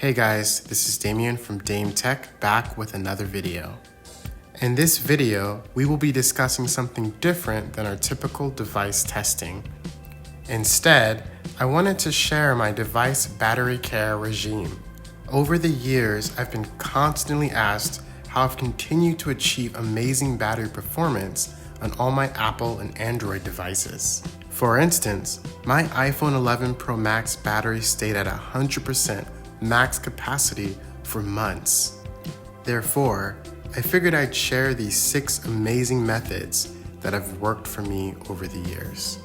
Hey guys, this is Damien from Dame Tech back with another video. In this video, we will be discussing something different than our typical device testing. Instead, I wanted to share my device battery care regime. Over the years, I've been constantly asked how I've continued to achieve amazing battery performance on all my Apple and Android devices. For instance, my iPhone 11 Pro Max battery stayed at 100% max capacity for months. Therefore, I figured I'd share these 6 amazing methods that have worked for me over the years.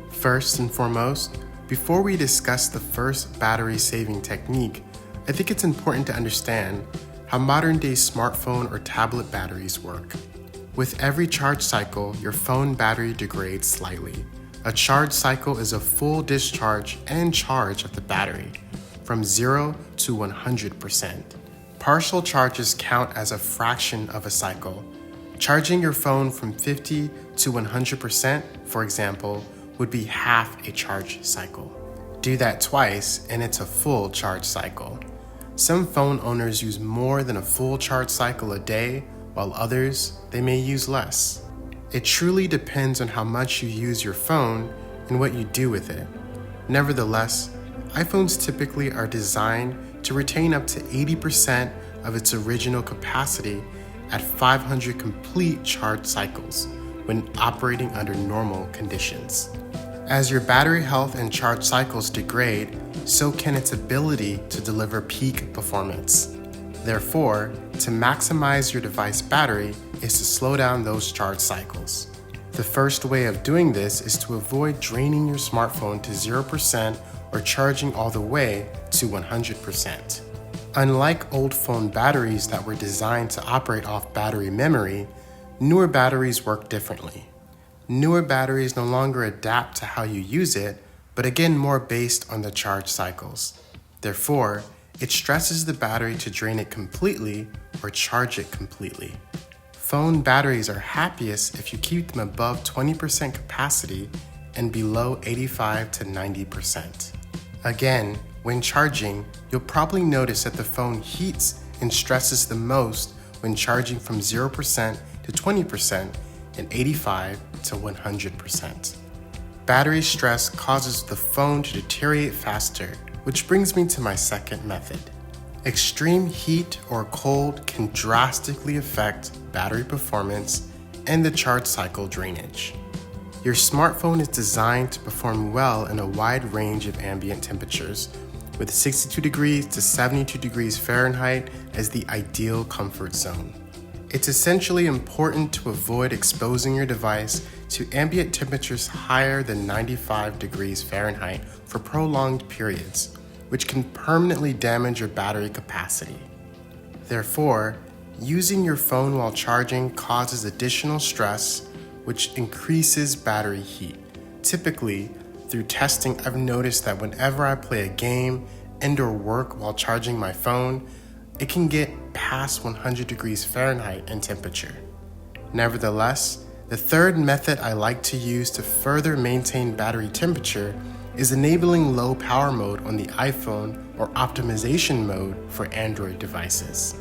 First and foremost, before we discuss the first battery saving technique, I think it's important to understand how modern-day smartphone or tablet batteries work. With every charge cycle, your phone battery degrades slightly. A charge cycle is a full discharge and charge of the battery, from 0 to 100%. Partial charges count as a fraction of a cycle. Charging your phone from 50 to 100%, for example, would be half a charge cycle. Do that twice and it's a full charge cycle. Some phone owners use more than a full charge cycle a day, while others, they may use less. It truly depends on how much you use your phone and what you do with it. Nevertheless, iPhones typically are designed to retain up to 80% of its original capacity at 500 complete charge cycles when operating under normal conditions. As your battery health and charge cycles degrade, so can its ability to deliver peak performance. Therefore, to maximize your device battery is to slow down those charge cycles. The first way of doing this is to avoid draining your smartphone to 0% or charging all the way to 100%. Unlike old phone batteries that were designed to operate off battery memory, newer batteries work differently. Newer batteries no longer adapt to how you use it, but again more based on the charge cycles. Therefore, it stresses the battery to drain it completely or charge it completely. Phone batteries are happiest if you keep them above 20% capacity and below 85 to 90%. Again, when charging, you'll probably notice that the phone heats and stresses the most when charging from 0% to 20% and 85 to 100%. Battery stress causes the phone to deteriorate faster, which brings me to my second method. Extreme heat or cold can drastically affect battery performance and the charge cycle drainage. Your smartphone is designed to perform well in a wide range of ambient temperatures, with 62 degrees to 72 degrees Fahrenheit as the ideal comfort zone. It's essentially important to avoid exposing your device to ambient temperatures higher than 95 degrees Fahrenheit for prolonged periods, which can permanently damage your battery capacity. Therefore, using your phone while charging causes additional stress, which increases battery heat. Typically, through testing, I've noticed that whenever I play a game and/or work while charging my phone, it can get past 100 degrees Fahrenheit in temperature. Nevertheless, the third method I like to use to further maintain battery temperature is enabling low power mode on the iPhone or optimization mode for Android devices.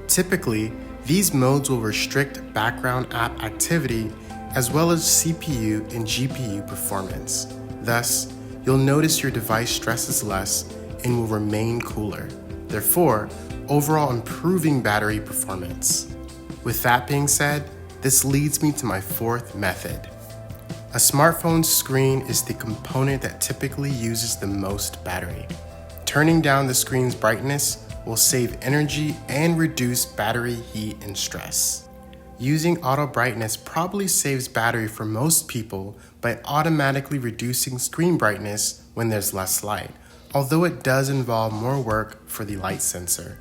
Typically, these modes will restrict background app activity as well as CPU and GPU performance. Thus, you'll notice your device stresses less and will remain cooler, therefore, overall improving battery performance. With that being said, this leads me to my fourth method. A smartphone's screen is the component that typically uses the most battery. Turning down the screen's brightness will save energy and reduce battery heat and stress. Using auto brightness probably saves battery for most people by automatically reducing screen brightness when there's less light, although it does involve more work for the light sensor.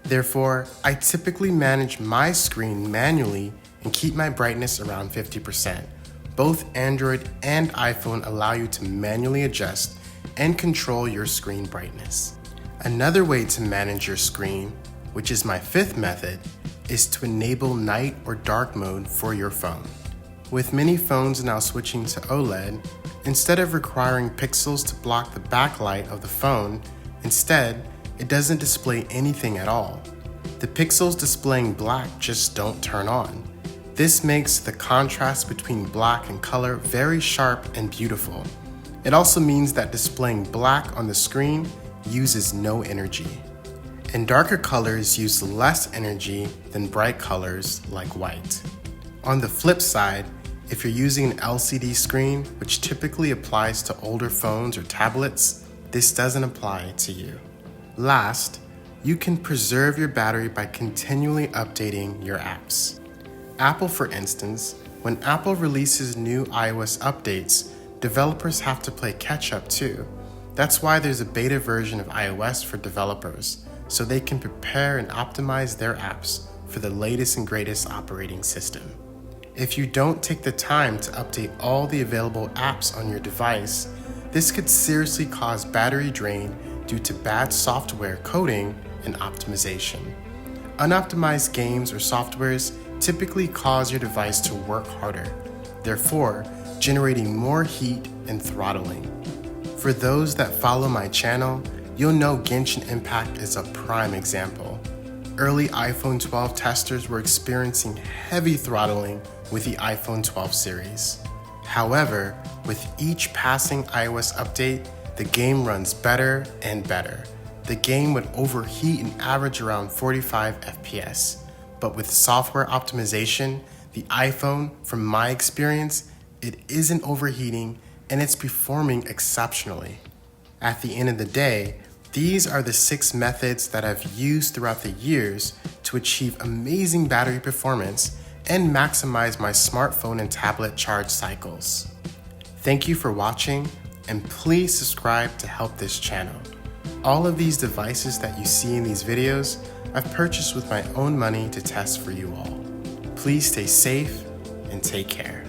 Therefore, I typically manage my screen manually and keep my brightness around 50%. Both Android and iPhone allow you to manually adjust and control your screen brightness. Another way to manage your screen, which is my fifth method, is to enable night or dark mode for your phone. With many phones now switching to OLED, instead of requiring pixels to block the backlight of the phone, instead, it doesn't display anything at all. The pixels displaying black just don't turn on. This makes the contrast between black and color very sharp and beautiful. It also means that displaying black on the screen uses no energy. And darker colors use less energy than bright colors like white. On the flip side, if you're using an LCD screen, which typically applies to older phones or tablets, this doesn't apply to you. Last, you can preserve your battery by continually updating your apps. Apple, for instance, when Apple releases new iOS updates, developers have to play catch-up too. That's why there's a beta version of iOS for developers, so they can prepare and optimize their apps for the latest and greatest operating system. If you don't take the time to update all the available apps on your device, this could seriously cause battery drain due to bad software coding and optimization. Unoptimized games or softwares typically cause your device to work harder, therefore generating more heat and throttling. For those that follow my channel, you'll know Genshin Impact is a prime example. Early iPhone 12 testers were experiencing heavy throttling with the iPhone 12 series. However, with each passing iOS update, the game runs better and better. The game would overheat and average around 45 FPS. But with software optimization, the iPhone, from my experience, it isn't overheating and it's performing exceptionally. At the end of the day, these are the 6 methods that I've used throughout the years to achieve amazing battery performance and maximize my smartphone and tablet charge cycles. Thank you for watching, and please subscribe to help this channel. All of these devices that you see in these videos, I've purchased with my own money to test for you all. Please stay safe and take care.